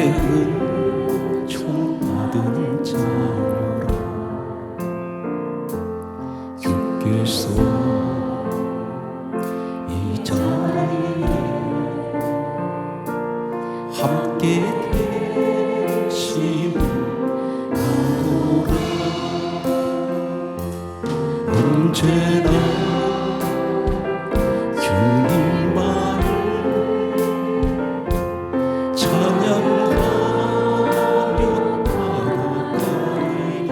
은총 받은 자녀라. 주께서 이 자리에 함께 계심을 알노라. 언제나 주님만을 찬양하며 따라가리니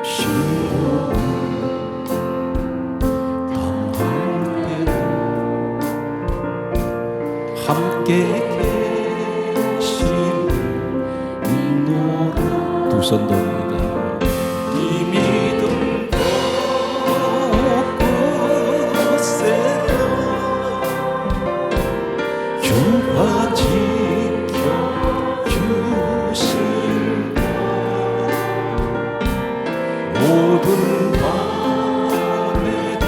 시험을 당할 때는 함께 계심을 믿노라. 두 손 돕니다. 이 믿음 곳곳에서 주가 지켜주신다. 모든 밤에도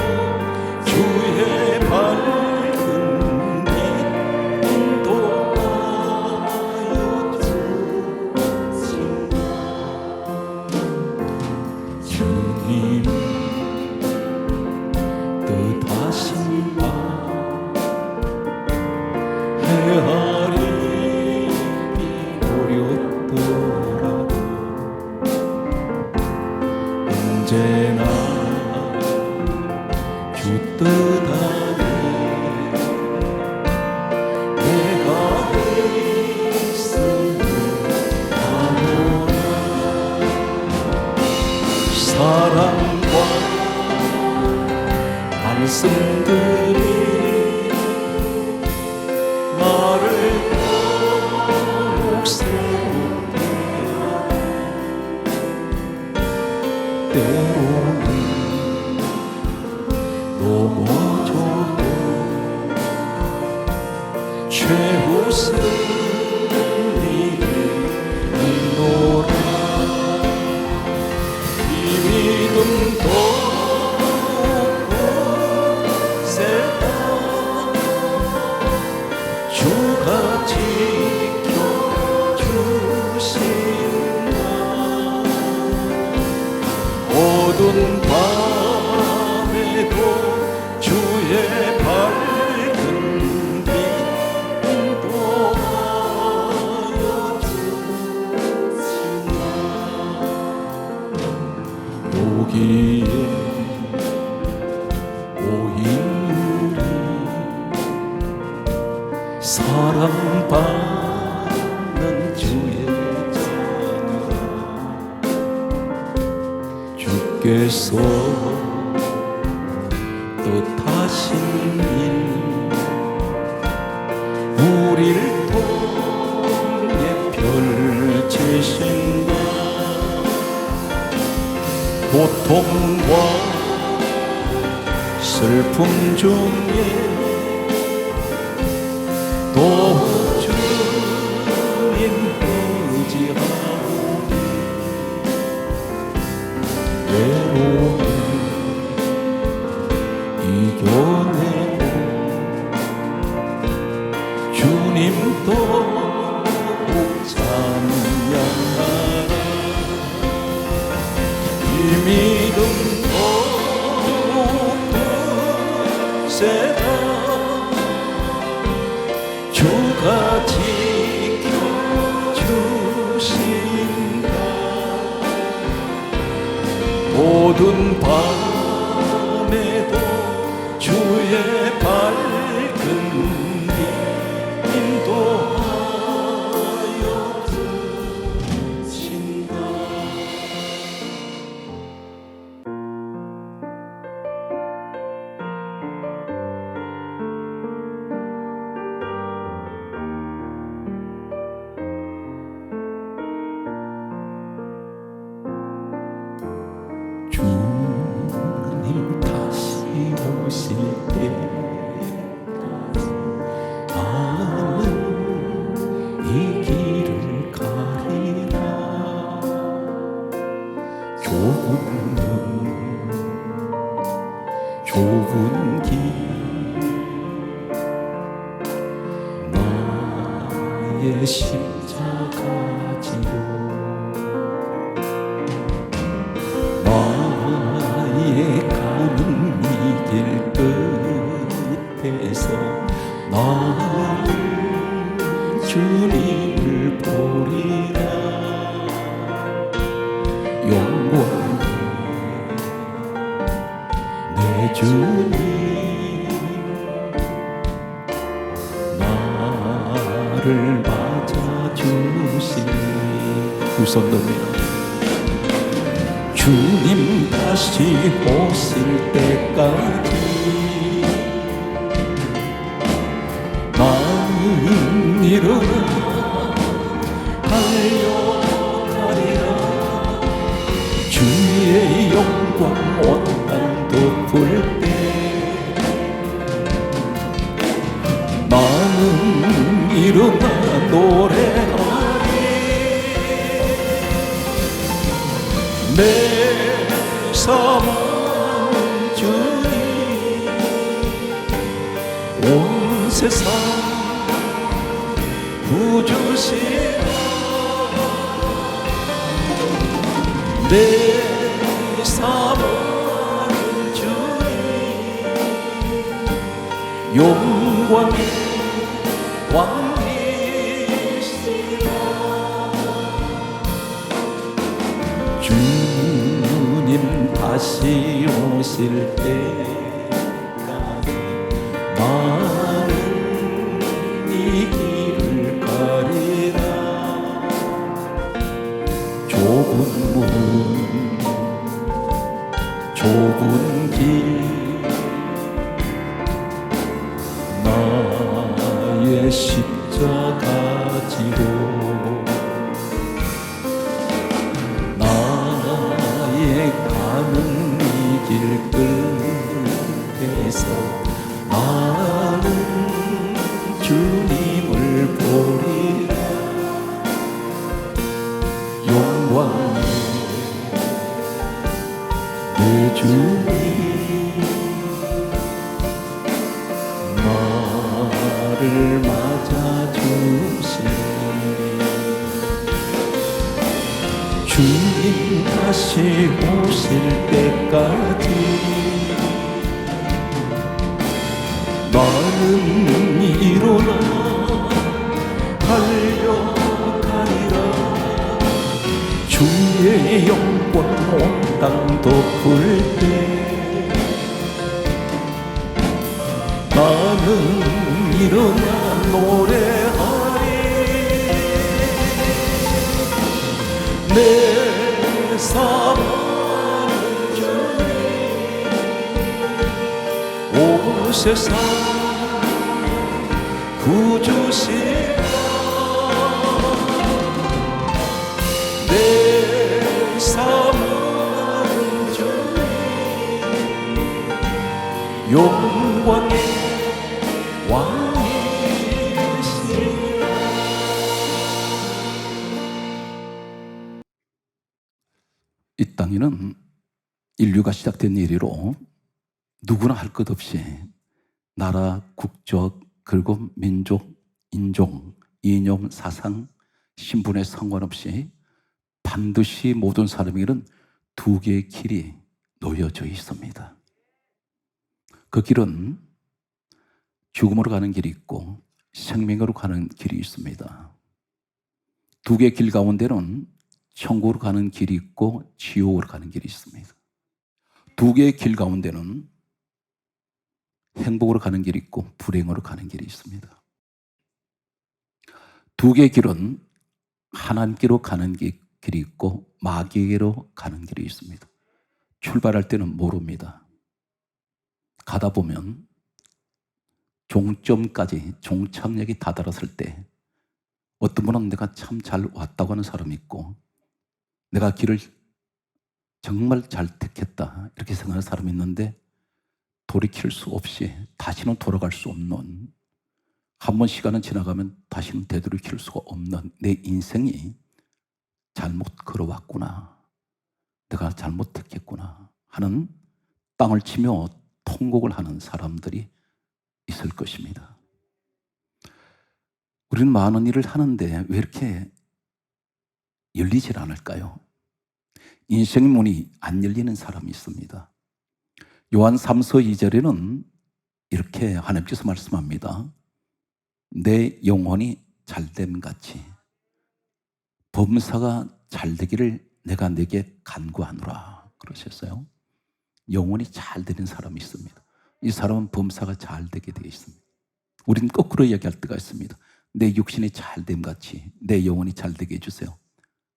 주의 밝은 빛 인도하여 주신다. 주님 뜻하신 바 헤아림이 어렵더라도 언제나 주 뜻 안에 내가 있음을 아노라. 사랑과 말씀들이 나를 더욱 새롭게 하네. 때로는 넘어져도 최후 승리를 믿노라. 이 믿음 곳곳에다 주가 지켜주신다. 어두운 밤에도 주의 밝은 빛 인도하여 주신다. 여기에 모인 우리 사랑받는 주의 자녀라. 주께서 뜻하신 일 우릴 통해 펼치신다. 고통과 슬픔 중에 또 주님 의지하오니 외로움을 이겨내고 주님 더욱 찬양하라. 이 믿음 곳곳에다 주가 지켜주신다. 모든 밤에도 주의 밝은 빛 인도하여 주신다. 주님 다시 오실 때까지 나는 이 길을 가리라. 좁은 길 나는 나의 십자가 지고 나의 가는 이 길 끝에서 나는 주님을 보리라. 영원 내 주님 나를 맞아주시니. 두 손 듭니다. 주님 다시 오실 때까지 나는 일어나 달려가리라. 주의 영광 온 땅 덮을 때 나는 일어나 노래하리. 내 사랑하는 주님 온 세상 구주시라. 내 사랑하는 주님 영광의 왕이시라. 주님 다시 오실 때까지 나는 이 길을 가리라. 좁은 문 좁은 길 나의 십자가 지고 나의 가는 이 길 끝에서 나는 주님을 보리라. 영광 내 주님 나를 맞아주시니. 주님 다시 오실 때까지 나는 일어나 달려가리라. 주의 영광 온 땅 덮을 때 나는 일어나 노래하리. 내 사랑하는 주님 온 세상 구주시라. 내 사랑하는 주님 영광의 왕이시라. 이 땅에는 인류가 시작된 이래로 누구나 할 것 없이 나라, 국적, 그리고 민족, 인종, 이념, 사상, 신분에 상관없이 반드시 모든 사람에게는 두 개의 길이 놓여져 있습니다. 그 길은 죽음으로 가는 길이 있고 생명으로 가는 길이 있습니다. 두 개의 길 가운데는 천국으로 가는 길이 있고 지옥으로 가는 길이 있습니다. 두 개의 길 가운데는 행복으로 가는 길이 있고 불행으로 가는 길이 있습니다. 두 개의 길은 하나님께로 가는 길이 있고 마귀에게로 가는 길이 있습니다. 출발할 때는 모릅니다. 가다 보면 종점까지 종착역이 다다랐을 때 어떤 분은 내가 참 잘 왔다고 하는 사람이 있고 내가 길을 정말 잘 택했다 이렇게 생각하는 사람이 있는데 돌이킬 수 없이 다시는 돌아갈 수 없는, 한 번 시간은 지나가면 다시는 되돌이킬 수가 없는 내 인생이 잘못 걸어왔구나, 내가 잘못 택했구나 하는 땅을 치며 통곡을 하는 사람들이 있을 것입니다. 우리는 많은 일을 하는데 왜 이렇게 열리질 않을까요? 인생 문이 안 열리는 사람이 있습니다. 요한 3서 2절에는 이렇게 하나님께서 말씀합니다. 내 영혼이 잘됨 같이 범사가 잘되기를 내가 내게 간구하노라 그러셨어요. 영혼이 잘되는 사람이 있습니다. 이 사람은 범사가 잘되게 되어 있습니다. 우리는 거꾸로 얘기할 때가 있습니다. 내 육신이 잘됨 같이 내 영혼이 잘되게 해주세요.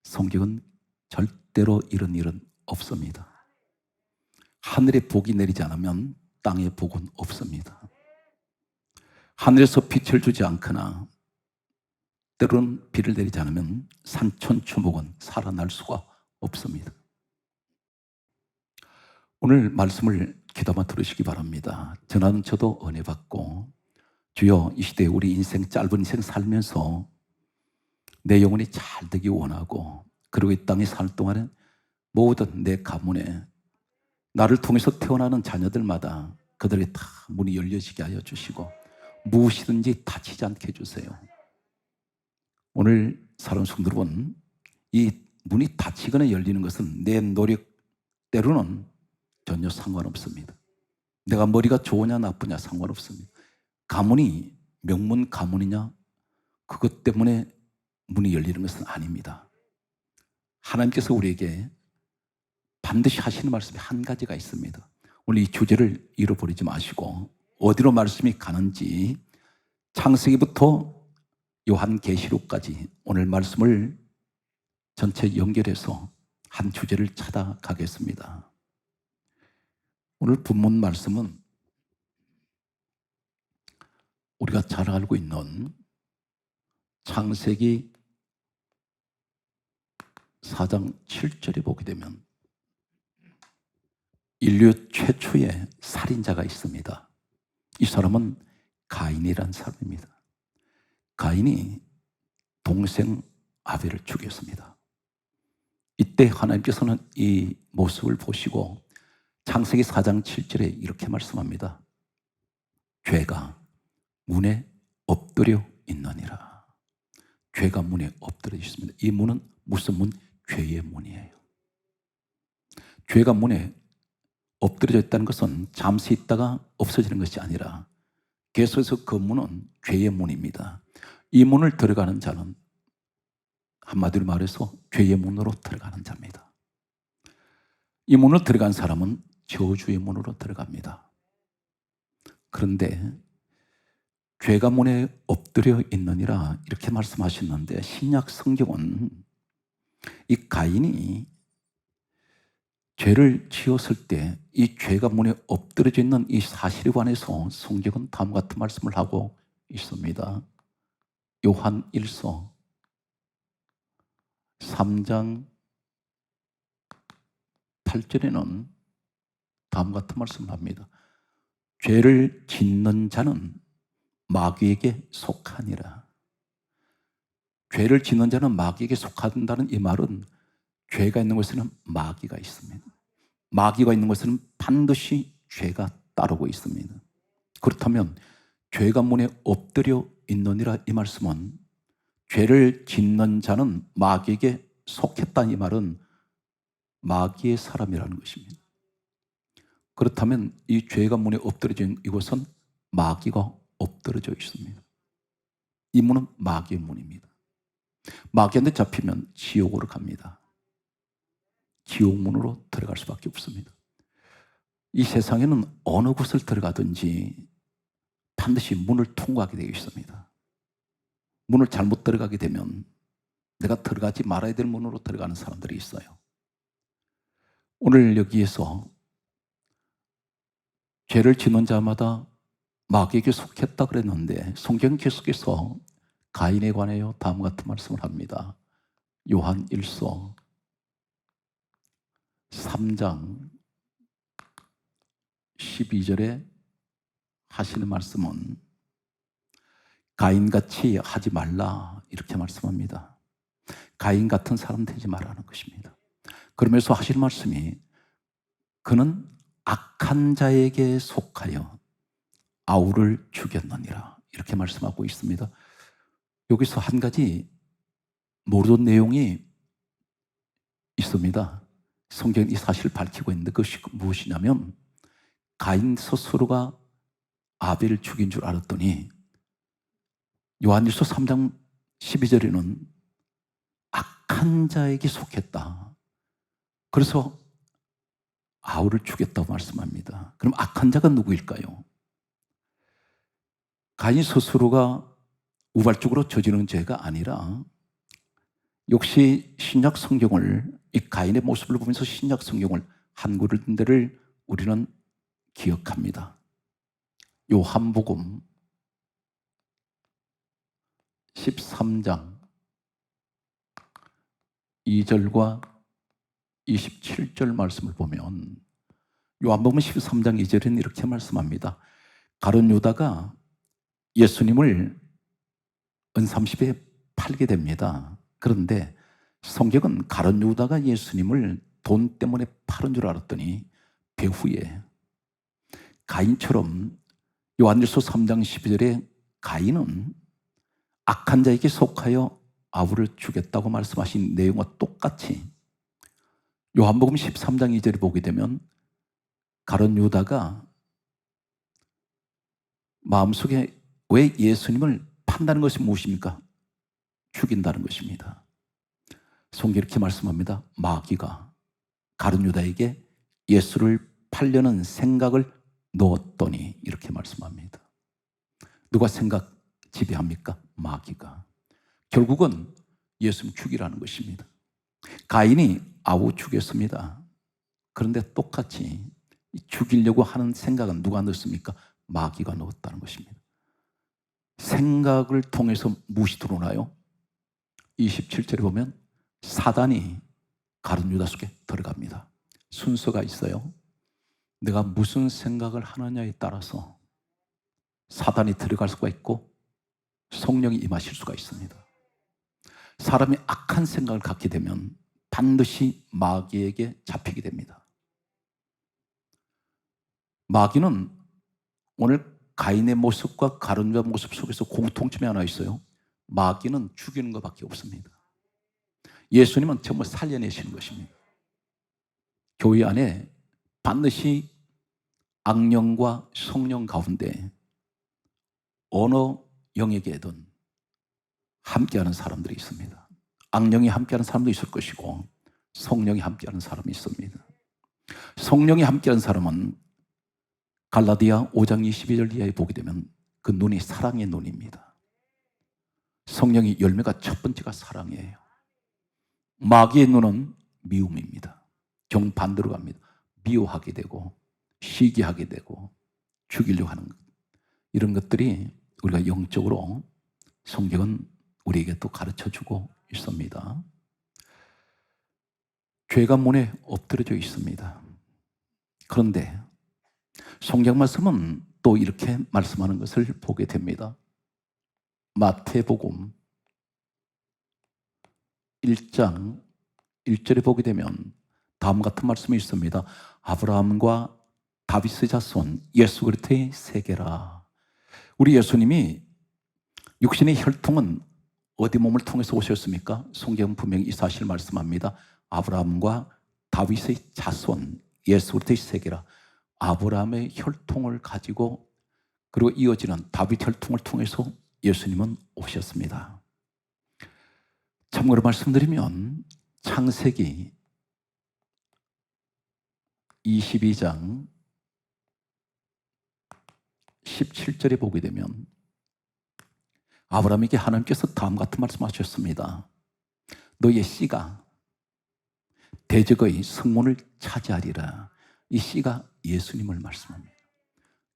성경은 절대로 이런 일은 없습니다. 하늘에 복이 내리지 않으면 땅에 복은 없습니다. 하늘에서 빛을 주지 않거나 때로는 비를 내리지 않으면 산천초목은 살아날 수가 없습니다. 오늘 말씀을 귀담아 들으시기 바랍니다. 저는 저도 은혜 받고 주여 이 시대에 우리 인생 짧은 인생 살면서 내 영혼이 잘 되기 원하고 그리고 이 땅에 살 동안에 모든 내 가문에 나를 통해서 태어나는 자녀들마다 그들에게 다 문이 열려지게 하여 주시고 무엇이든지 다치지 않게 해주세요. 오늘 사랑하는 성도 여러분, 이 문이 닫히거나 열리는 것은 내 노력 때로는 전혀 상관없습니다. 내가 머리가 좋으냐 나쁘냐 상관없습니다. 가문이 명문 가문이냐 그것 때문에 문이 열리는 것은 아닙니다. 하나님께서 우리에게 반드시 하시는 말씀이 한 가지가 있습니다. 오늘 이 주제를 잃어버리지 마시고 어디로 말씀이 가는지 창세기부터 요한계시록까지 오늘 말씀을 전체 연결해서 한 주제를 찾아가겠습니다. 오늘 본문 말씀은 우리가 잘 알고 있는 창세기 4장 7절에 보게 되면 인류 최초의 살인자가 있습니다. 이 사람은 가인이라는 사람입니다. 가인이 동생 아벨을 죽였습니다. 이때 하나님께서는 이 모습을 보시고 창세기 4장 7절에 이렇게 말씀합니다. 죄가 문에 엎드려 있느니라. 죄가 문에 엎드려 있습니다. 이 문은 무슨 문? 죄의 문이에요. 죄가 문에 엎드려져 있다는 것은 잠시 있다가 없어지는 것이 아니라 계속해서 그 문은 죄의 문입니다. 이 문을 들어가는 자는 한마디로 말해서 죄의 문으로 들어가는 자입니다. 이 문으로 들어간 사람은 저주의 문으로 들어갑니다. 그런데 죄가 문에 엎드려 있느니라 이렇게 말씀하셨는데 신약 성경은 이 가인이 죄를 지었을 때 이 죄가 문에 엎드려져 있는 이 사실에 관해서 성경은 다음과 같은 말씀을 하고 있습니다. 요한 1서 3장 8절에는 다음과 같은 말씀을 합니다. 죄를 짓는 자는 마귀에게 속하니라. 죄를 짓는 자는 마귀에게 속한다는 이 말은 죄가 있는 곳에는 마귀가 있습니다. 마귀가 있는 곳에는 반드시 죄가 따르고 있습니다. 그렇다면 죄가 문에 엎드려 있느니라 이 말씀은 죄를 짓는 자는 마귀에게 속했다는 이 말은 마귀의 사람이라는 것입니다. 그렇다면 이 죄가 문에 엎드려져 있는 이곳은 마귀가 엎드려져 있습니다. 이 문은 마귀의 문입니다. 마귀한테 잡히면 지옥으로 갑니다. 지옥문으로 들어갈 수밖에 없습니다. 이 세상에는 어느 곳을 들어가든지 반드시 문을 통과하게 되어 있습니다. 문을 잘못 들어가게 되면 내가 들어가지 말아야 될 문으로 들어가는 사람들이 있어요. 오늘 여기에서 죄를 짓는 자마다 마귀에게 속했다 그랬는데 성경 계속해서 가인에 관하여 다음과 같은 말씀을 합니다. 요한 1서 3장 12절에 하시는 말씀은 가인같이 하지 말라 이렇게 말씀합니다. 가인 같은 사람 되지 말라는 것입니다. 그러면서 하시는 말씀이 그는 악한 자에게 속하여 아우를 죽였느니라 이렇게 말씀하고 있습니다. 여기서 한 가지 모르던 내용이 있습니다. 성경이 이 사실을 밝히고 있는데 그것이 무엇이냐면 가인 스스로가 아벨을 죽인 줄 알았더니 요한일서 3장 12절에는 악한 자에게 속했다. 그래서 아우를 죽였다고 말씀합니다. 그럼 악한 자가 누구일까요? 가인 스스로가 우발적으로 저지른 죄가 아니라 역시 신약 성경을 이 가인의 모습을 보면서 신약 성경을 한 군데를 우리는 기억합니다. 요한복음 13장 2절과 27절 말씀을 보면 요한복음 13장 2절에는 이렇게 말씀합니다. 가룟 유다가 예수님을 은30에 팔게 됩니다. 그런데 성경은 가룟 유다가 예수님을 돈 때문에 팔은 줄 알았더니 배후에 가인처럼 요한일서 3장 12절에 가인은 악한 자에게 속하여 아우를 죽였다고 말씀하신 내용과 똑같이 요한복음 13장 2절을 보게 되면 가룟 유다가 마음속에 왜 예수님을 판다는 것이 무엇입니까? 죽인다는 것입니다. 성경이 이렇게 말씀합니다. 마귀가 가룟 유다에게 예수를 팔려는 생각을 넣었더니 이렇게 말씀합니다. 누가 생각 지배합니까? 마귀가. 결국은 예수님 죽이라는 것입니다. 가인이 아우 죽였습니다. 그런데 똑같이 죽이려고 하는 생각은 누가 넣었습니까? 마귀가 넣었다는 것입니다. 생각을 통해서 무엇이 드러나요? 27절에 보면 사단이 가룟 유다 속에 들어갑니다. 순서가 있어요. 내가 무슨 생각을 하느냐에 따라서 사단이 들어갈 수가 있고 성령이 임하실 수가 있습니다. 사람이 악한 생각을 갖게 되면 반드시 마귀에게 잡히게 됩니다. 마귀는 오늘 가인의 모습과 가룟 유다 모습 속에서 공통점이 하나 있어요. 마귀는 죽이는 것밖에 없습니다. 예수님은 정말 살려내시는 것입니다. 교회 안에 반드시 악령과 성령 가운데 어느 영역에든 함께하는 사람들이 있습니다. 악령이 함께하는 사람도 있을 것이고 성령이 함께하는 사람이 있습니다. 성령이 함께하는 사람은 갈라디아 5장 22절 이하에 보게 되면 그 눈이 사랑의 눈입니다. 성령의 열매가 첫 번째가 사랑이에요. 마귀의 눈은 미움입니다. 정반대로 갑니다. 미워하게 되고 시기하게 되고 죽이려고 하는 것. 이런 것들이 우리가 영적으로 성경은 우리에게 또 가르쳐주고 있습니다. 죄가 문에 엎드려져 있습니다. 그런데 성경 말씀은 또 이렇게 말씀하는 것을 보게 됩니다. 마태복음 1장 1절에 보게 되면 다음 같은 말씀이 있습니다. 아브라함과 다윗의 자손 예수 그리스도의 세계라. 우리 예수님이 육신의 혈통은 어디 몸을 통해서 오셨습니까? 성경은 분명히 이 사실을 말씀합니다. 아브라함과 다윗의 자손 예수 그리스도의 세계라. 아브라함의 혈통을 가지고 그리고 이어지는 다윗 혈통을 통해서 예수님은 오셨습니다. 참고로 말씀드리면 창세기 22장 17절에 보게 되면 아브라함에게 하나님께서 다음 같은 말씀하셨습니다. 너의 씨가 대적의 성문을 차지하리라. 이 씨가 예수님을 말씀합니다.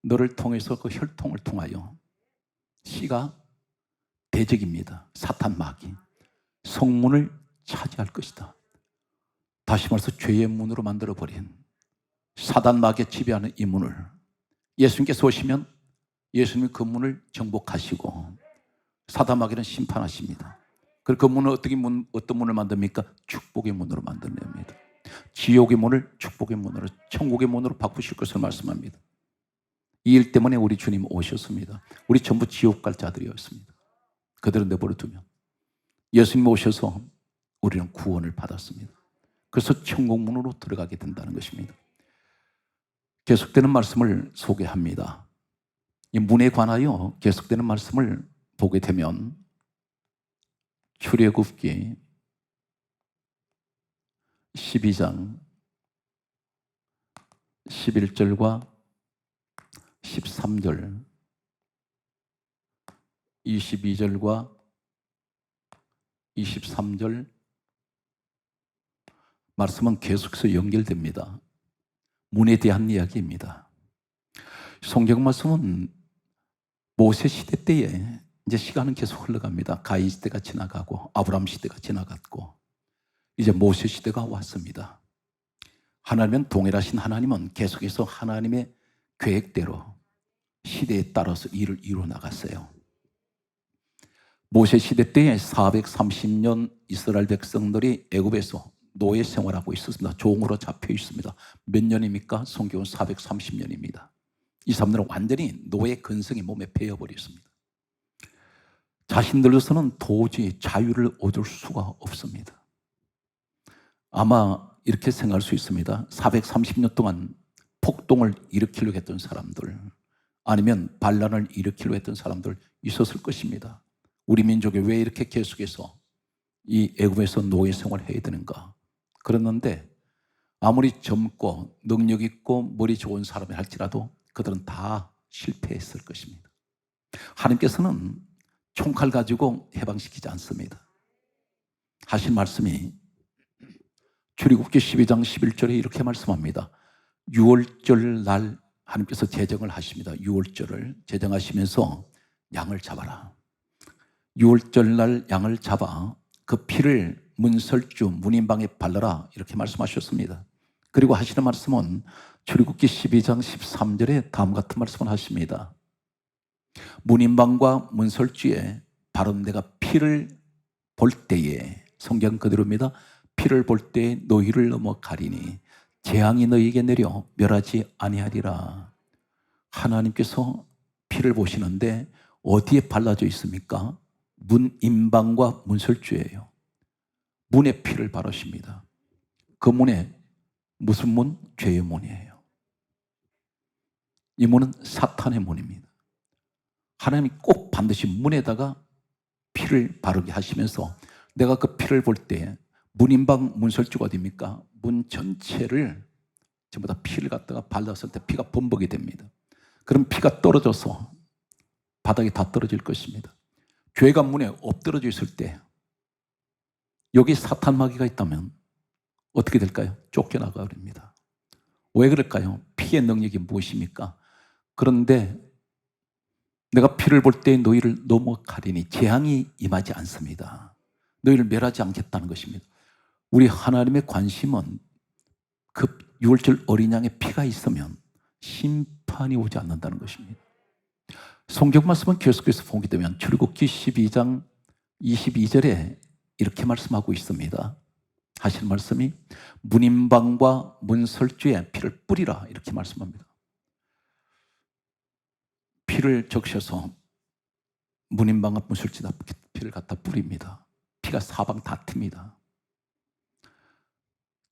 너를 통해서 그 혈통을 통하여 씨가 대적입니다. 사탄 마귀 성문을 차지할 것이다. 다시 말해서 죄의 문으로 만들어버린 사단 마귀의 지배하는 이 문을 예수님께서 오시면 예수님이 그 문을 정복하시고 사단 마귀는 심판하십니다. 그리고 그 문을 어떤 문을 만듭니까? 축복의 문으로 만들어냅니다. 지옥의 문을 축복의 문으로, 천국의 문으로 바꾸실 것을 말씀합니다. 이 일 때문에 우리 주님 오셨습니다. 우리 전부 지옥 갈 자들이었습니다. 그대로 내버려 두면 예수님 오셔서 우리는 구원을 받았습니다. 그래서 천국문으로 들어가게 된다는 것입니다. 계속되는 말씀을 소개합니다. 이 문에 관하여 계속되는 말씀을 보게 되면 출애굽기 12장 11절과 13절, 22절과 23절 말씀은 계속해서 연결됩니다. 문에 대한 이야기입니다. 성경 말씀은 모세 시대 때에 이제 시간은 계속 흘러갑니다. 가인 시대가 지나가고 아브라함 시대가 지나갔고 이제 모세 시대가 왔습니다. 하나님은 동일하신 하나님은 계속해서 하나님의 계획대로 시대에 따라서 일을 이루어 나갔어요. 모세 시대 때에 430년 이스라엘 백성들이 애굽에서 노예 생활하고 있었습니다. 종으로 잡혀 있습니다. 몇 년입니까? 성경은 430년입니다. 이 사람들은 완전히 노예 근성이 몸에 배어버렸습니다. 자신들로서는 도저히 자유를 얻을 수가 없습니다. 아마 이렇게 생각할 수 있습니다. 430년 동안 폭동을 일으키려고 했던 사람들, 아니면 반란을 일으키려고 했던 사람들 있었을 것입니다. 우리 민족이 왜 이렇게 계속해서 이 애굽에서 노예 생활을 해야 되는가? 그랬는데 아무리 젊고 능력 있고 머리 좋은 사람이 할지라도 그들은 다 실패했을 것입니다. 하나님께서는 총칼 가지고 해방시키지 않습니다. 하신 말씀이 출애굽기 12장 11절에 이렇게 말씀합니다. 유월절 날 하나님께서 제정을 하십니다. 유월절을 제정하시면서 양을 잡아라. 유월절 날 양을 잡아 그 피를 문설주 문인방에 발라라 이렇게 말씀하셨습니다. 그리고 하시는 말씀은 출애굽기 12장 13절에 다음 같은 말씀을 하십니다. 문인방과 문설주에 바른 내가 피를 볼 때에, 성경 그대로입니다. 피를 볼 때에 너희를 넘어 가리니 재앙이 너희에게 내려 멸하지 아니하리라. 하나님께서 피를 보시는데 어디에 발라져 있습니까? 문인방과 문설주예요. 문에 피를 바르십니다. 그 문에 무슨 문? 죄의 문이에요. 이 문은 사탄의 문입니다. 하나님이 꼭 반드시 문에다가 피를 바르게 하시면서 내가 그 피를 볼 때 문인방 문설주가 어디입니까? 문 전체를 전부 다 피를 갖다가 발랐을 때 피가 범벅이 됩니다. 그럼 피가 떨어져서 바닥에 다 떨어질 것입니다. 죄가 문에 엎드러져 있을 때 여기 사탄 마귀가 있다면 어떻게 될까요? 쫓겨나가 버립니다. 왜 그럴까요? 피의 능력이 무엇입니까? 그런데 내가 피를 볼 때 너희를 넘어가리니 재앙이 임하지 않습니다. 너희를 멸하지 않겠다는 것입니다. 우리 하나님의 관심은 그 유월절 어린 양의 피가 있으면 심판이 오지 않는다는 것입니다. 성경 말씀은 계속해서 보게 되면 출애굽기 12장 22절에 이렇게 말씀하고 있습니다. 하시는 말씀이 문인방과 문설주에 피를 뿌리라 이렇게 말씀합니다. 피를 적셔서 문인방과 문설주에다 피를 갖다 뿌립니다. 피가 사방 다 틉니다.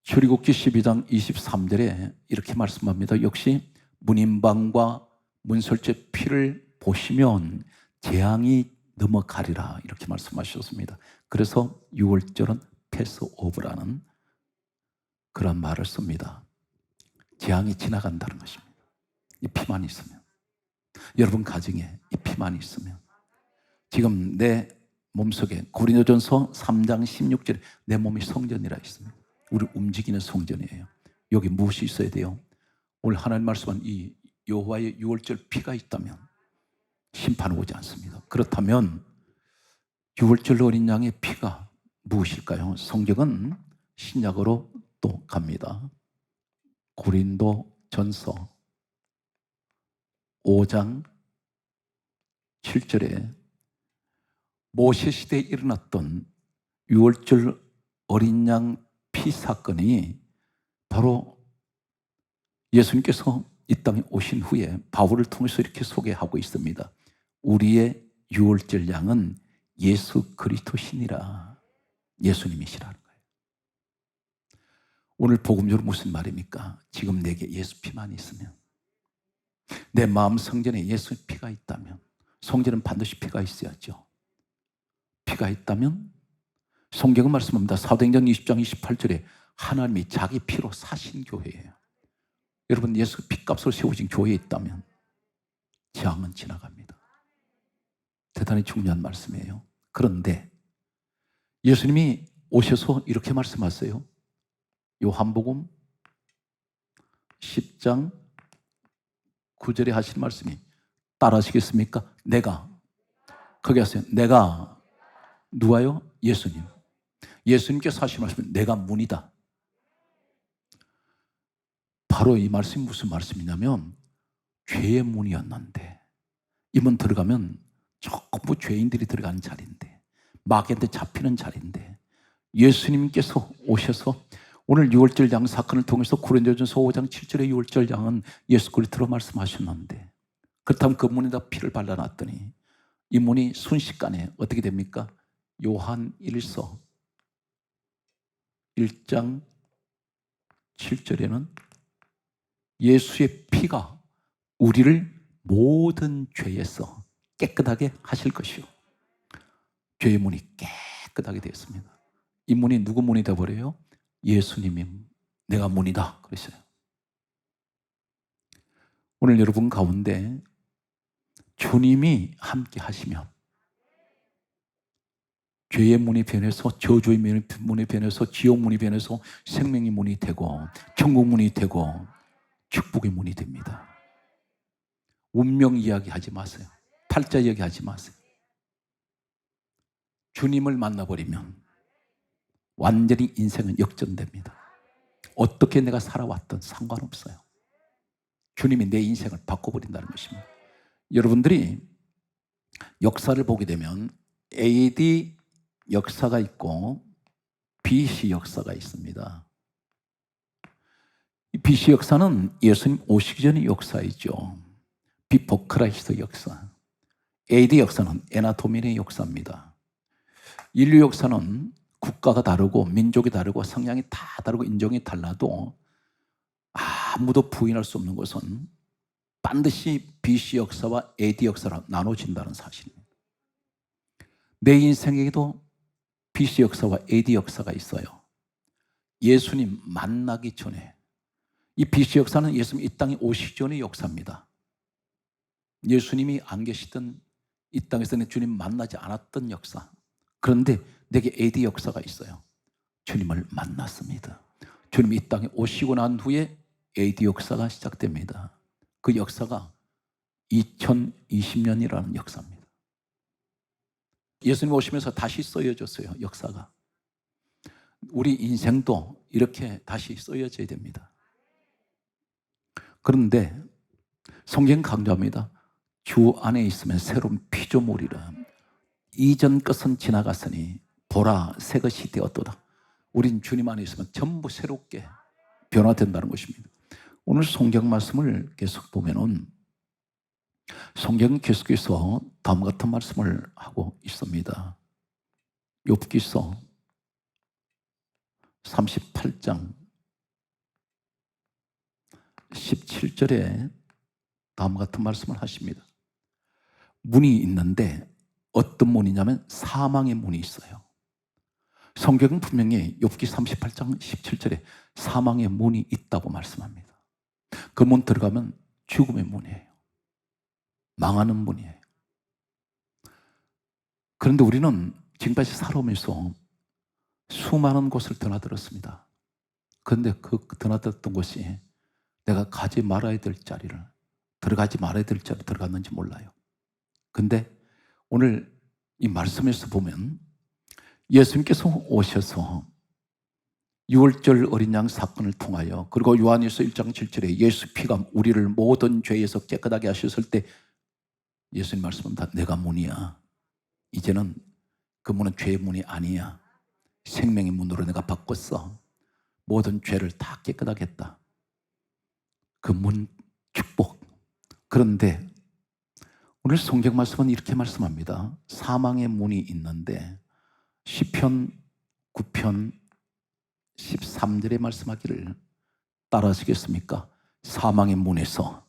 출애굽기 12장 23절에 이렇게 말씀합니다. 역시 문인방과 문설주의 피를 보시면 재앙이 넘어가리라 이렇게 말씀하셨습니다. 그래서 유월절은 패스오브라는 그런 말을 씁니다. 재앙이 지나간다는 것입니다. 이 피만 있으면, 여러분 가정에 이 피만 있으면, 지금 내 몸속에 고린도전서 3장 16절에 내 몸이 성전이라 있습니다. 우리 움직이는 성전이에요. 여기 무엇이 있어야 돼요? 오늘 하나님 말씀은 이 여호와의 유월절 피가 있다면 심판 오지 않습니다. 그렇다면 유월절 어린 양의 피가 무엇일까요? 성경은 신약으로 또 갑니다. 고린도전서 5장 7절에 모세 시대에 일어났던 유월절 어린 양 피 사건이 바로 예수님께서 이 땅에 오신 후에 바울을 통해서 이렇게 소개하고 있습니다. 우리의 유월절 양은 예수 그리스도시니라. 예수님이시라는 거예요. 오늘 복음적으로 무슨 말입니까? 지금 내게 예수 피만 있으면, 내 마음 성전에 예수 피가 있다면, 성전은 반드시 피가 있어야죠. 피가 있다면 성경은 말씀합니다. 사도행전 20장 28절에 하나님이 자기 피로 사신 교회예요. 여러분, 예수 피값으로 세워진 교회에 있다면 재앙은 지나갑니다. 대단히 중요한 말씀이에요. 그런데 예수님이 오셔서 이렇게 말씀하세요. 요한복음 10장 9절에 하신 말씀이, 따라하시겠습니까? 내가, 거기 하세요. 내가, 누가요? 예수님. 예수님께서 하신 말씀은 내가 문이다. 바로 이 말씀이 무슨 말씀이냐면, 죄의 문이었는데 이 문 들어가면 전부 죄인들이 들어가는 자리인데, 마귀한테 잡히는 자리인데, 예수님께서 오셔서 오늘 6월절 양 사건을 통해서 고린도전서 5장 7절의 6월절 양은 예수 그리스도로 말씀하셨는데, 그렇다면 그 문에다 피를 발라놨더니 이 문이 순식간에 어떻게 됩니까? 요한 1서 1장 7절에는 예수의 피가 우리를 모든 죄에서 깨끗하게 하실 것이요, 죄의 문이 깨끗하게 되었습니다. 이 문이 누구 문이 되어버려요? 예수님이 내가 문이다 그러셔요. 오늘 여러분 가운데 주님이 함께 하시면 죄의 문이 변해서, 저주의 문이 변해서, 지옥 문이 변해서 생명의 문이 되고, 천국 문이 되고, 축복의 문이 됩니다. 운명 이야기하지 마세요. 팔자 이야기하지 마세요. 주님을 만나버리면 완전히 인생은 역전됩니다. 어떻게 내가 살아왔든 상관없어요. 주님이 내 인생을 바꿔버린다는 것입니다. 여러분들이 역사를 보게 되면 AD 역사가 있고 BC 역사가 있습니다. 이 BC 역사는 예수님 오시기 전의 역사이죠. 비포 크라이스트 역사. AD 역사는 에나토미의 역사입니다. 인류 역사는 국가가 다르고 민족이 다르고 성향이 다 다르고 인종이 달라도 아무도 부인할 수 없는 것은 반드시 BC 역사와 AD 역사로 나눠진다는 사실입니다. 내 인생에도 BC 역사와 AD 역사가 있어요. 예수님 만나기 전에, 이 BC 역사는 예수님 이 땅에 오시기 전의 역사입니다. 예수님이 안 계시던 이 땅에서는 주님 만나지 않았던 역사. 그런데 내게 AD 역사가 있어요. 주님을 만났습니다. 주님이 이 땅에 오시고 난 후에 AD 역사가 시작됩니다. 그 역사가 2020년이라는 역사입니다. 예수님 오시면서 다시 쓰여졌어요, 역사가. 우리 인생도 이렇게 다시 쓰여져야 됩니다. 그런데 성경 강조합니다. 주 안에 있으면 새로운 피조물이라. 이전 것은 지나갔으니 보라 새 것이 되었도다. 우린 주님 안에 있으면 전부 새롭게 변화된다는 것입니다. 오늘 성경 말씀을 계속 보면은 성경은 계속해서 다음과 같은 말씀을 하고 있습니다. 욥기서 38장 17절에 다음과 같은 말씀을 하십니다. 문이 있는데 어떤 문이냐면 사망의 문이 있어요. 성경은 분명히 욥기 38장 17절에 사망의 문이 있다고 말씀합니다. 그 문 들어가면 죽음의 문이에요. 망하는 문이에요. 그런데 우리는 지금까지 살아오면서 수많은 곳을 드나들었습니다. 그런데 그 드나들었던 곳이 내가 가지 말아야 될 자리를, 들어가지 말아야 될 자리를 들어갔는지 몰라요. 근데 오늘 이 말씀에서 보면 예수님께서 오셔서 6월절 어린 양 사건을 통하여, 그리고 요한일서 1장 7절에 예수 피가 우리를 모든 죄에서 깨끗하게 하셨을 때 예수님 말씀합니다. 내가 문이야. 이제는 그 문은 죄의 문이 아니야. 생명의 문으로 내가 바꿨어. 모든 죄를 다 깨끗하게 했다. 그 문 축복. 그런데 오늘 성경 말씀은 이렇게 말씀합니다. 사망의 문이 있는데 시편 9편 13절에 말씀하기를 따라하시겠습니까? 사망의 문에서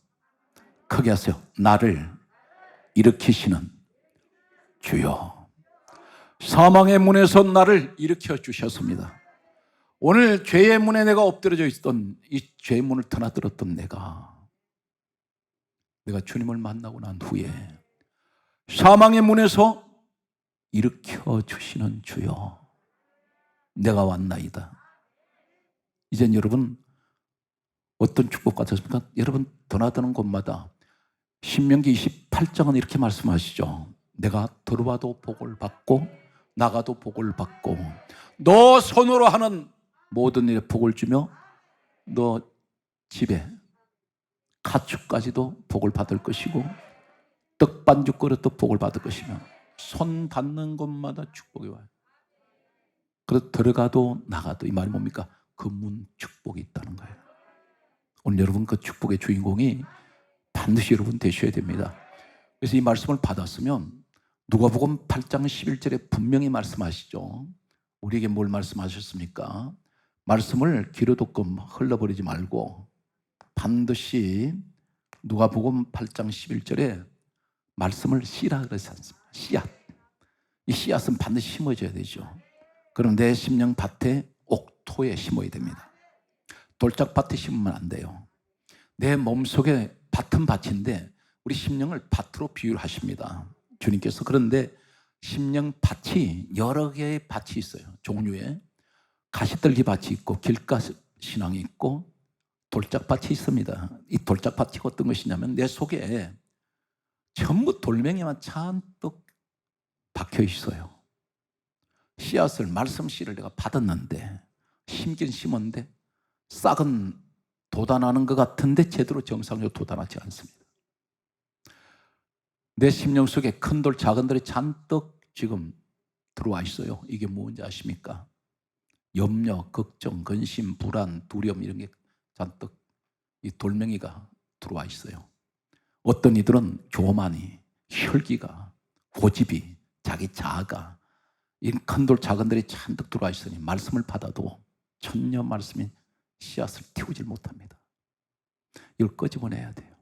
크게 하세요. 나를 일으키시는 주여. 사망의 문에서 나를 일으켜 주셨습니다. 오늘 죄의 문에 내가 엎드려져 있던 이 죄의 문을 드나들었던 내가 주님을 만나고 난 후에 사망의 문에서 일으켜 주시는 주여, 내가 왔나이다. 이젠 여러분 어떤 축복 같았습니까? 여러분 드나드는 곳마다 신명기 28장은 이렇게 말씀하시죠. 내가 들어와도 복을 받고 나가도 복을 받고 너 손으로 하는 모든 일에 복을 주며 너 집에 가축까지도 복을 받을 것이고 떡반죽 그릇도 복을 받을 것이며 손 닿는 곳마다 축복이 와요. 그래서 들어가도 나가도 이 말이 뭡니까? 그 문 축복이 있다는 거예요. 오늘 여러분 그 축복의 주인공이 반드시 여러분 되셔야 됩니다. 그래서 이 말씀을 받았으면 누가복음 8장 11절에 분명히 말씀하시죠. 우리에게 뭘 말씀하셨습니까? 말씀을 기르도끔 흘러버리지 말고 반드시 누가복음 8장 11절에 말씀을 씨라 그러지 않습니까? 씨앗. 이 씨앗은 반드시 심어져야 되죠. 그럼 내 심령 밭에 옥토에 심어야 됩니다. 돌짝밭에 심으면 안 돼요. 내 몸속에 밭은 밭인데 우리 심령을 밭으로 비유하십니다. 주님께서. 그런데 심령 밭이 여러 개의 밭이 있어요. 종류의 가시떨기 밭이 있고 길가신앙이 있고 돌짝밭이 있습니다. 이 돌짝밭이 어떤 것이냐면 내 속에 전부 돌멩이만 잔뜩 박혀 있어요. 씨앗을, 말씀 씨를 내가 받았는데 심긴 심었는데 싹은 돋아나는 것 같은데 제대로 정상적으로 돋아나지 않습니다. 내 심령 속에 큰 돌 작은 돌이 잔뜩 지금 들어와 있어요. 이게 뭔지 아십니까? 염려, 걱정, 근심, 불안, 두려움 이런 게 잔뜩 이 돌멩이가 들어와 있어요. 어떤 이들은 교만이, 혈기가, 고집이, 자기 자아가 이 큰 돌 작은 돌이 잔뜩 들어와 있으니 말씀을 받아도 전혀 말씀이 씨앗을 틔우질 못합니다. 이걸 끄집어내야 돼요.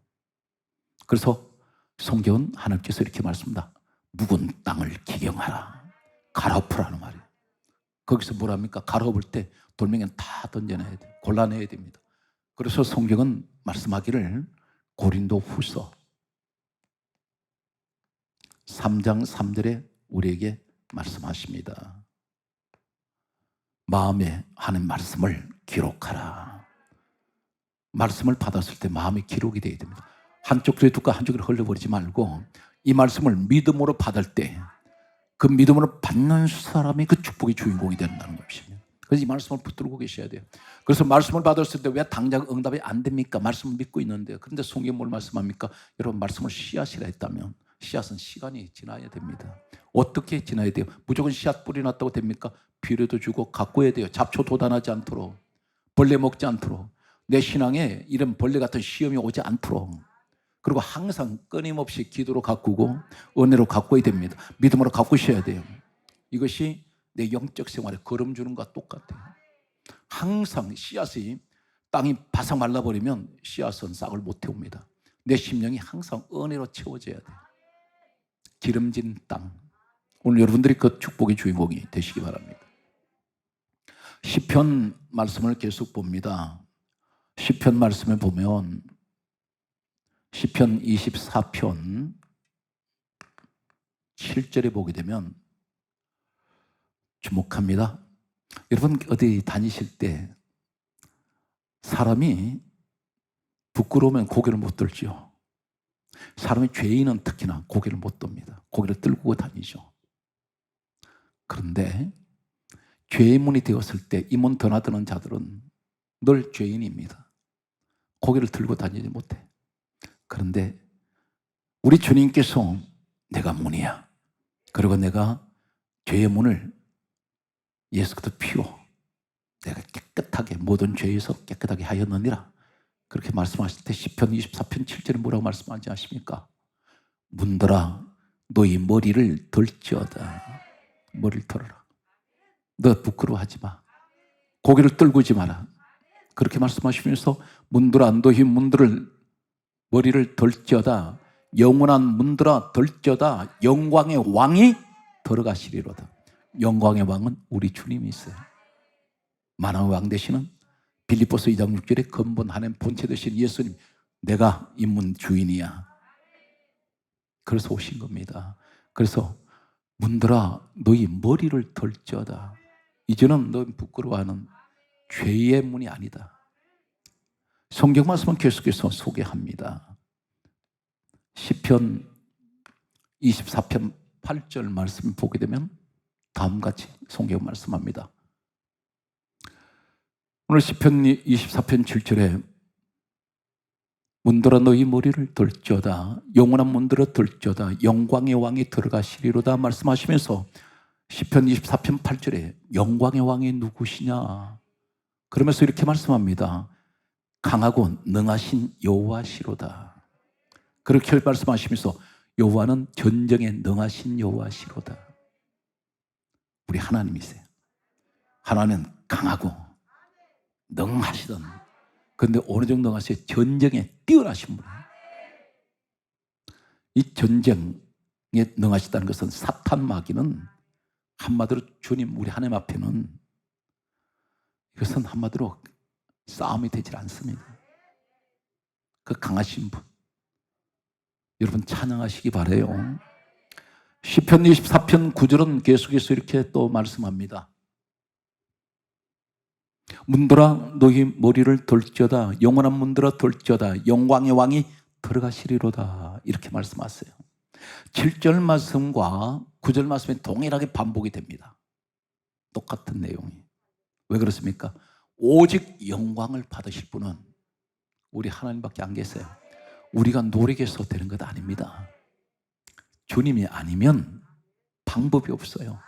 그래서 성경은 하나님께서 이렇게 말씀합니다. 묵은 땅을 기경하라. 갈아엎으라는 말이에요. 거기서 뭐랍니까? 갈아엎을 때 돌멩이는 다 던져내야 돼요. 골라내야 됩니다. 그래서 성경은 말씀하기를 고린도 후서 3장 3절에 우리에게 말씀하십니다. 마음에 하는 말씀을 기록하라. 말씀을 받았을 때 마음이 기록이 되어야 됩니다. 한쪽 귀에 듣고 한쪽 귀로 흘려버리지 말고 이 말씀을 믿음으로 받을 때 그 믿음으로 받는 사람이 그 축복의 주인공이 된다는 것입니다. 그래서 이 말씀을 붙들고 계셔야 돼요. 그래서 말씀을 받았을 때 왜 당장 응답이 안 됩니까? 말씀을 믿고 있는데. 그런데 성경이 뭘 말씀합니까? 여러분 말씀을 씨앗이라 했다면 씨앗은 시간이 지나야 됩니다. 어떻게 지나야 돼요? 무조건 씨앗 뿌려놨다고 됩니까? 비료도 주고 가꿔야 돼요. 잡초 돋아나지 않도록, 벌레 먹지 않도록, 내 신앙에 이런 벌레 같은 시험이 오지 않도록. 그리고 항상 끊임없이 기도로 가꾸고 은혜로 가꿔야 됩니다. 믿음으로 가꾸셔야 돼요. 이것이 내 영적 생활에 걸음 주는 것과 똑같아요. 항상 씨앗이 땅이 바싹 말라버리면 씨앗은 싹을 못 태웁니다. 내 심령이 항상 은혜로 채워져야 돼요. 기름진 땅. 오늘 여러분들이 그 축복의 주인공이 되시기 바랍니다. 시편 말씀을 계속 봅니다. 시편 말씀에 보면 시편 24편 7절에 보게 되면 주목합니다. 여러분 어디 다니실 때 사람이 부끄러우면 고개를 못 들죠. 사람이 죄인은 특히나 고개를 못 듭니다. 고개를 들고 다니죠. 그런데 죄의 문이 되었을 때 이 문 드나드는 자들은 늘 죄인입니다. 고개를 들고 다니지 못해. 그런데 우리 주님께서 내가 문이야. 그리고 내가 죄의 문을 예수 그리스도 피로 내가 깨끗하게 모든 죄에서 깨끗하게 하였느니라. 그렇게 말씀하실 때 시편 24편 7절에 뭐라고 말씀하지 않습니까? 문들아 너희 머리를 들지어다. 머리를 들어라. 너 부끄러워하지 마. 고개를 떨구지 마라. 그렇게 말씀하시면서 문들아 너희 문들을 머리를 들지어다. 영원한 문들아 들지어다. 영광의 왕이 들어가시리로다. 영광의 왕은 우리 주님이세요. 만왕의 왕 되시는 빌립보서 2장 6절에 근본 하나님 본체 되신 예수님, 내가 이 문 주인이야. 그래서 오신 겁니다. 그래서 문들아 너희 머리를 들지어다. 이제는 너 부끄러워하는 죄의 문이 아니다. 성경 말씀은 계속해서 소개합니다. 시편 24편 8절 말씀 보게 되면 다음같이 성경 말씀합니다. 오늘 시편 24편 7절에 문들어 너희 머리를 들지어다. 영원한 문들어 들지어다. 영광의 왕이 들어가시리로다 말씀하시면서 시편 24편 8절에 영광의 왕이 누구시냐? 그러면서 이렇게 말씀합니다. 강하고 능하신 여호와시로다. 그렇게 말씀하시면서 여호와는 전쟁에 능하신 여호와시로다. 우리 하나님이세요. 하나님은 강하고 능하시던, 그런데 어느 정도 능하세요? 전쟁에 뛰어나신 분이에요. 이 전쟁에 능하시다는 것은 사탄 마귀는 한마디로 주님 우리 하나님 앞에는 이것은 한마디로 싸움이 되질 않습니다. 그 강하신 분 여러분 찬양하시기 바라요. 시편 24편 9절은 계속해서 이렇게 또 말씀합니다. 문들아 너희 머리를 들지어다. 영원한 문들아 들지어다. 영광의 왕이 들어가시리로다. 이렇게 말씀하세요. 7절 말씀과 9절 말씀이 동일하게 반복이 됩니다. 똑같은 내용이. 왜 그렇습니까? 오직 영광을 받으실 분은 우리 하나님밖에 안 계세요. 우리가 노력해서 되는 것 아닙니다. 주님이 아니면 방법이 없어요.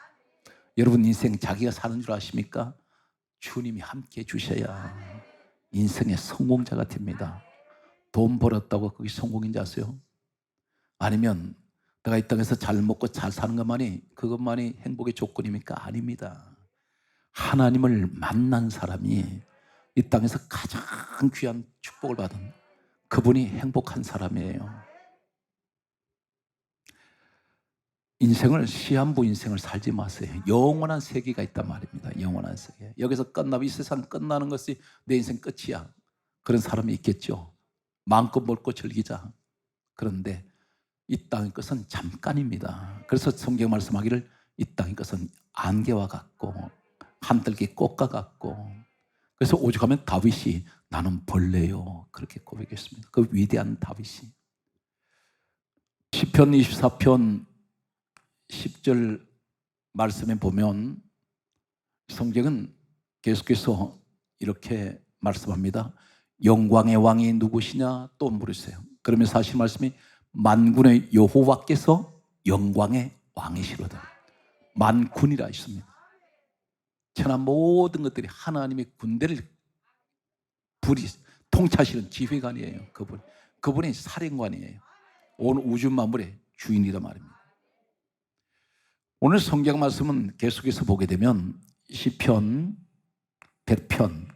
여러분 인생 자기가 사는 줄 아십니까? 주님이 함께 해주셔야 인생의 성공자가 됩니다. 돈 벌었다고 그게 성공인지 아세요? 아니면 내가 이 땅에서 잘 먹고 잘 사는 그것만이 행복의 조건입니까? 아닙니다. 하나님을 만난 사람이 이 땅에서 가장 귀한 축복을 받은 그분이 행복한 사람이에요. 인생을 시한부 인생을 살지 마세요. 영원한 세계가 있단 말입니다. 영원한 세계. 여기서 끝나면 이 세상 끝나는 것이 내 인생 끝이야. 그런 사람이 있겠죠. 마음껏 먹고 즐기자. 그런데 이 땅의 것은 잠깐입니다. 그래서 성경 말씀하기를 이 땅의 것은 안개와 같고 한들기 꽃과 같고, 그래서 오죽하면 다윗이 나는 벌레요 그렇게 고백했습니다. 그 위대한 다윗이. 시편 24편 10절 말씀에 보면 성경은 계속해서 이렇게 말씀합니다. 영광의 왕이 누구시냐 또 물으세요. 그러면 사실 말씀이 만군의 여호와께서 영광의 왕이시로다. 만군이라 있습니다. 천하 모든 것들이 하나님의 군대를 통치하시는 지휘관이에요. 그분이 사령관이에요. 온 우주 만물의 주인이란 말입니다. 오늘 성경 말씀은 계속해서 보게 되면 시편 100편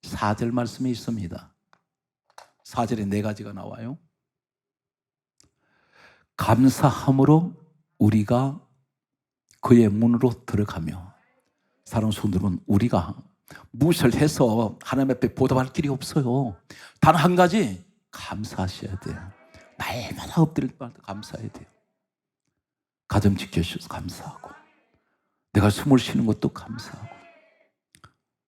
4절 말씀이 있습니다. 4절에 네 가지가 나와요. 감사함으로 우리가 그의 문으로 들어가며, 사랑하는 성도는 우리가 무엇을 해서 하나님 앞에 보답할 길이 없어요. 단 한 가지, 감사하셔야 돼요. 날마다 엎드릴 때마다 감사해야 돼요. 가정 지켜주셔서 감사하고, 내가 숨을 쉬는 것도 감사하고,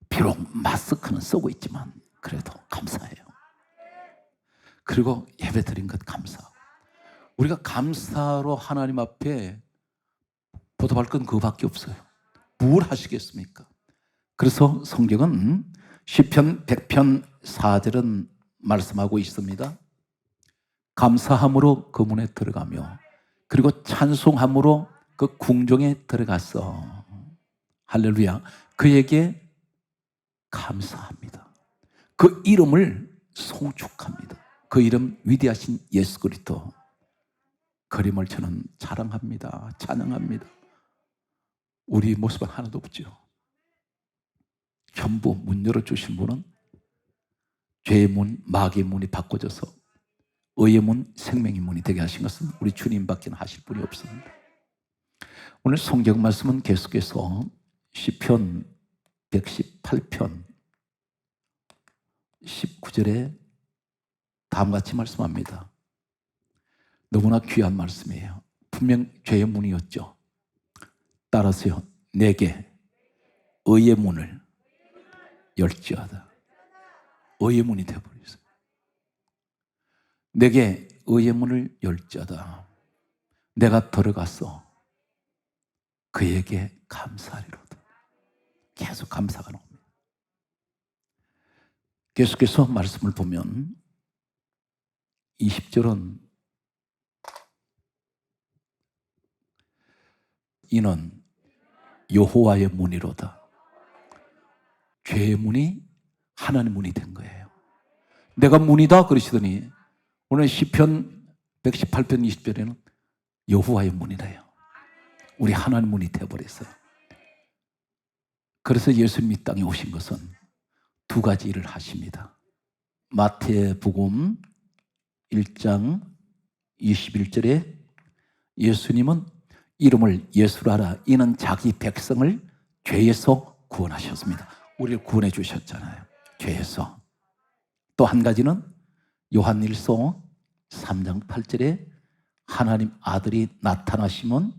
비록 마스크는 쓰고 있지만 그래도 감사해요. 그리고 예배 드린 것 감사하고, 우리가 감사로 하나님 앞에 보답할 건 그거밖에 없어요. 뭘 하시겠습니까? 그래서 성경은 시편 100편 4절은 말씀하고 있습니다. 감사함으로 그 문에 들어가며, 그리고 찬송함으로 그 궁정에 들어가서 할렐루야 그에게 감사합니다. 그 이름을 송축합니다. 그 이름 위대하신 예수 그리스도, 그림을 저는 자랑합니다. 찬양합니다. 우리 모습은 하나도 없죠. 전부 문 열어주신 분은 죄의 문, 마귀의 문이 바꿔져서 의의 문, 생명의 문이 되게 하신 것은 우리 주님밖에 하실 분이 없습니다. 오늘 성경 말씀은 계속해서 시편 118편 19절에 다음과 같이 말씀합니다. 너무나 귀한 말씀이에요. 분명 죄의 문이었죠. 따라서요, 내게 의의 문을 열지어다. 의의 문이 되어버렸어요. 내게 의의 문을 열지어다. 내가 들어가서 그에게 감사하리로다. 계속 감사가 나옵니다. 계속해서 말씀을 보면 20절은 이는 여호와의 문이로다. 죄의 문이 하나님의 문이 된 거예요. 내가 문이다 그러시더니 오늘 시편 118편 20절에는 여호와의 문이래요. 우리 하나님 문이 되어버렸어요. 그래서 예수님이 이 땅에 오신 것은 두 가지 일을 하십니다. 마태복음 1장 21절에 예수님은 이름을 예수라 하라. 이는 자기 백성을 죄에서 구원하셨습니다. 우리를 구원해 주셨잖아요. 죄에서. 또 한 가지는 요한일서 3장 8절에 하나님 아들이 나타나시면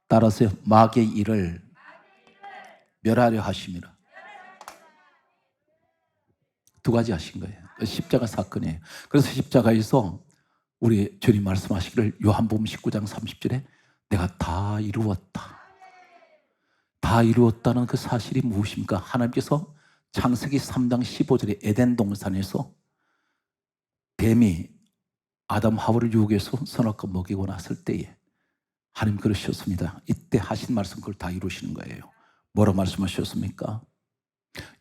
따라서 마귀의 일을 멸하려 하심이라. 두 가지 하신 거예요. 십자가 사건이에요. 그래서 십자가에서 우리 주님 말씀하시기를 요한복음 19장 30절에 내가 다 이루었다. 다 이루었다는 그 사실이 무엇입니까? 하나님께서 창세기 3장 15절에 에덴 동산에서 뱀이 아담 하와를 유혹해서 선악과 먹이고 났을 때에 하나님 그러셨습니다. 이때 하신 말씀 그걸 다 이루시는 거예요. 뭐라 말씀하셨습니까?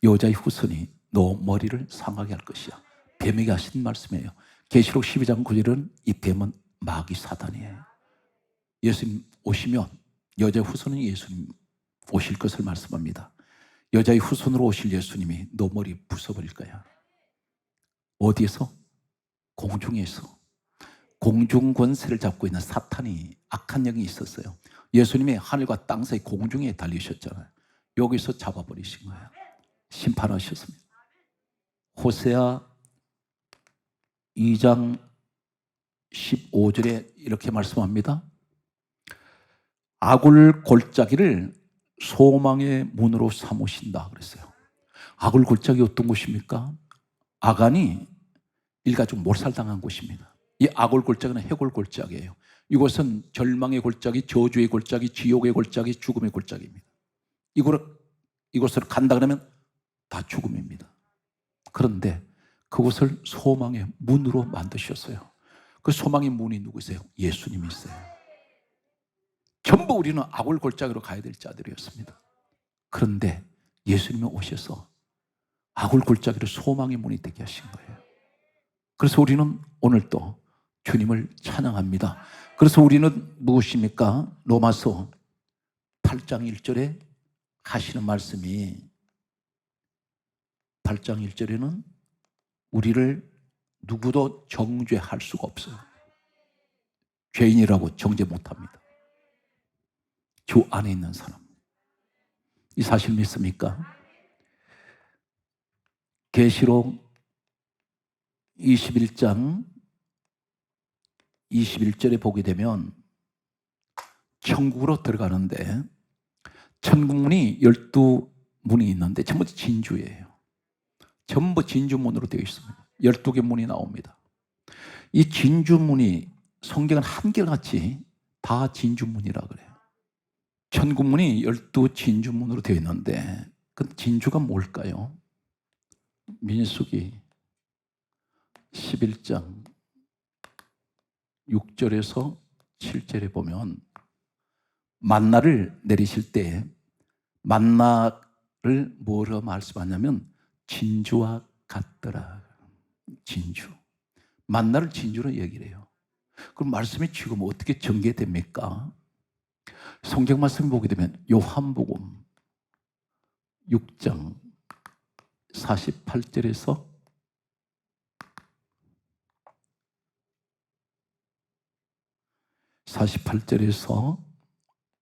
여자의 후손이 너 머리를 상하게 할 것이야. 뱀에게 하신 말씀이에요. 계시록 12장 9절은 이 뱀은 마귀 사단이에요. 예수님 오시면 여자의 후손은 예수님 오실 것을 말씀합니다. 여자의 후손으로 오실 예수님이 너 머리 부숴버릴 거야. 어디에서? 공중에서. 공중 권세를 잡고 있는 사탄이 악한 영이 있었어요. 예수님이 하늘과 땅 사이 공중에 달리셨잖아요. 여기서 잡아버리신 거예요. 심판하셨습니다. 호세아 2장 15절에 이렇게 말씀합니다. 아굴 골짜기를 소망의 문으로 삼으신다 그랬어요. 아굴 골짜기 어떤 곳입니까? 아간이 일가족 몰살당한 곳입니다. 이 아굴 골짜기는 해골 골짜기예요. 이곳은 절망의 골짜기, 저주의 골짜기, 지옥의 골짜기, 죽음의 골짜기입니다. 이곳으로 간다 그러면 다 죽음입니다. 그런데 그곳을 소망의 문으로 만드셨어요. 그 소망의 문이 누구세요? 예수님이세요. 전부 우리는 아굴 골짜기로 가야 될 자들이었습니다. 그런데 예수님이 오셔서 아굴 골짜기로 소망의 문이 되게 하신 거예요. 그래서 우리는 오늘 또 주님을 찬양합니다. 그래서 우리는 무엇입니까? 로마서 8장 1절에 하시는 말씀이 8장 1절에는 우리를 누구도 정죄할 수가 없어요. 죄인이라고 정죄 못합니다. 주 안에 있는 사람. 이 사실 믿습니까? 계시록 21장 21절에 보게 되면 천국으로 들어가는데 천국문이 12문이 있는데 전부 진주예요. 전부 진주문으로 되어 있습니다. 12개 문이 나옵니다. 이 진주문이 성경은 한결같이 다 진주문이라 그래요. 천국문이 12진주문으로 되어 있는데 그 진주가 뭘까요? 민수기 11장 6절에서 7절에 보면 만나를 내리실 때 만나를 뭐로 말씀하냐면 진주와 같더라. 진주. 만나를 진주로 얘기를 해요. 그럼 말씀이 지금 어떻게 전개됩니까? 성경 말씀 보게 되면 요한복음 6장 48절에서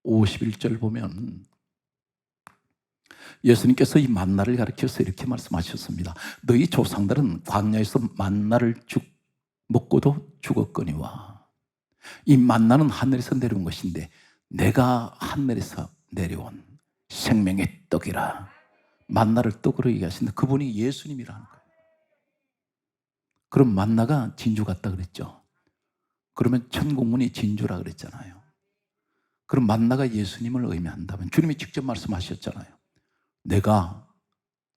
51절 보면 예수님께서 이 만나를 가리켜서 이렇게 말씀하셨습니다. 너희 조상들은 광야에서 만나를 먹고도 죽었거니와. 이 만나는 하늘에서 내려온 것인데 내가 하늘에서 내려온 생명의 떡이라. 만나를 떡으로 얘기하신다. 그분이 예수님이라는 거예요. 그럼 만나가 진주 같다 그랬죠. 그러면 천국문이 진주라 그랬잖아요. 그럼 만나가 예수님을 의미한다면 주님이 직접 말씀하셨잖아요. 내가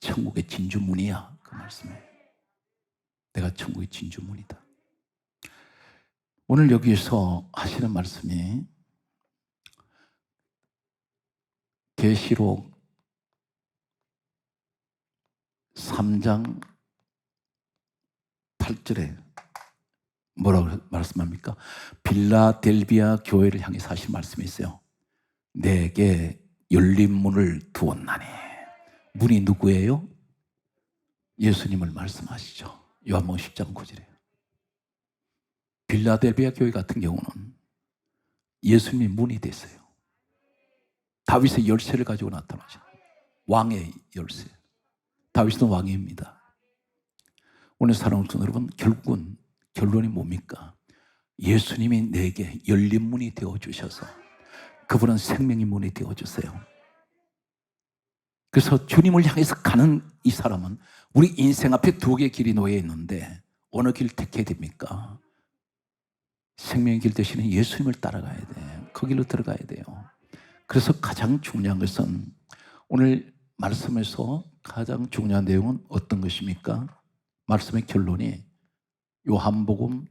천국의 진주문이야. 그 말씀에 내가 천국의 진주문이다. 오늘 여기에서 하시는 말씀이 계시록 3장 8절에 뭐라고 말씀합니까? 빌라델비아 교회를 향해서 하신 말씀이 있어요. 내게 열린 문을 두었나니. 문이 누구예요? 예수님을 말씀하시죠. 요한복음 10장 9절에. 빌라델비아 교회 같은 경우는 예수님이 문이 됐어요. 다윗의 열쇠를 가지고 나타나죠. 왕의 열쇠. 다윗은 왕입니다. 오늘 사랑하는 여러분, 결국은 결론이 뭡니까? 예수님이 내게 열린 문이 되어주셔서 그분은 생명의 문이 되어주세요. 그래서 주님을 향해서 가는 이 사람은 우리 인생 앞에 두 개의 길이 놓여 있는데 어느 길 택해야 됩니까? 생명의 길 대신에 예수님을 따라가야 돼. 그 길로 들어가야 돼요. 그래서 가장 중요한 것은 오늘 말씀에서 가장 중요한 내용은 어떤 것입니까? 말씀의 결론이 요한복음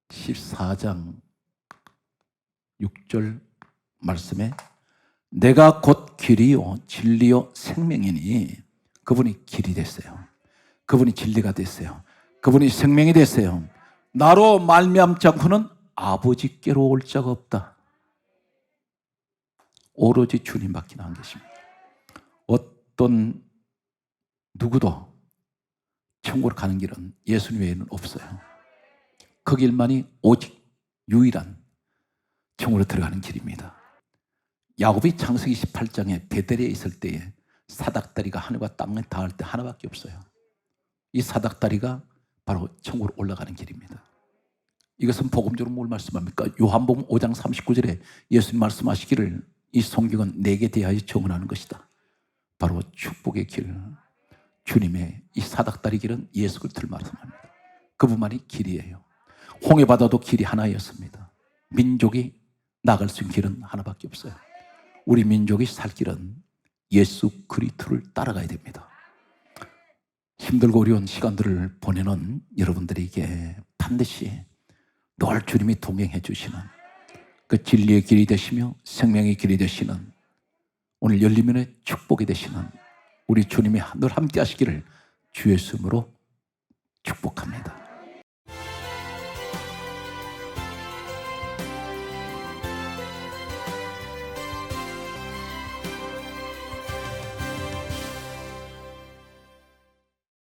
14장 6절 말씀에 내가 곧 길이요 진리요 생명이니. 그분이 길이 됐어요. 그분이 진리가 됐어요. 그분이 생명이 됐어요. 나로 말미암지 않고는 아버지께로 올 자가 없다. 오로지 주님밖에 안 계십니다. 어떤 누구도 천국으로 가는 길은 예수님 외에는 없어요. 그 길만이 오직 유일한 천국으로 들어가는 길입니다. 야곱이 창세기 18장에 베델에 있을 때에 사닥다리가 하늘과 땅에 닿을 때 하나밖에 없어요. 이 사닥다리가 바로 천국으로 올라가는 길입니다. 이것은 복음적으로 뭘 말씀합니까? 요한복음 5장 39절에 예수님 말씀하시기를 이 성경은 내게 대하여 증언하는 것이다. 바로 축복의 길, 주님의 이 사닥다리 길은 예수 그리스도를 말씀합니다. 그분만이 길이에요. 홍해바다도 길이 하나였습니다. 민족이 나갈 수 있는 길은 하나밖에 없어요. 우리 민족이 살 길은 예수 그리스도를 따라가야 됩니다. 힘들고 어려운 시간들을 보내는 여러분들에게 반드시 늘 주님이 동행해 주시는 그 진리의 길이 되시며 생명의 길이 되시는 오늘 열리면의 축복이 되시는 우리 주님이 늘 함께 하시기를 주 예수 이름으로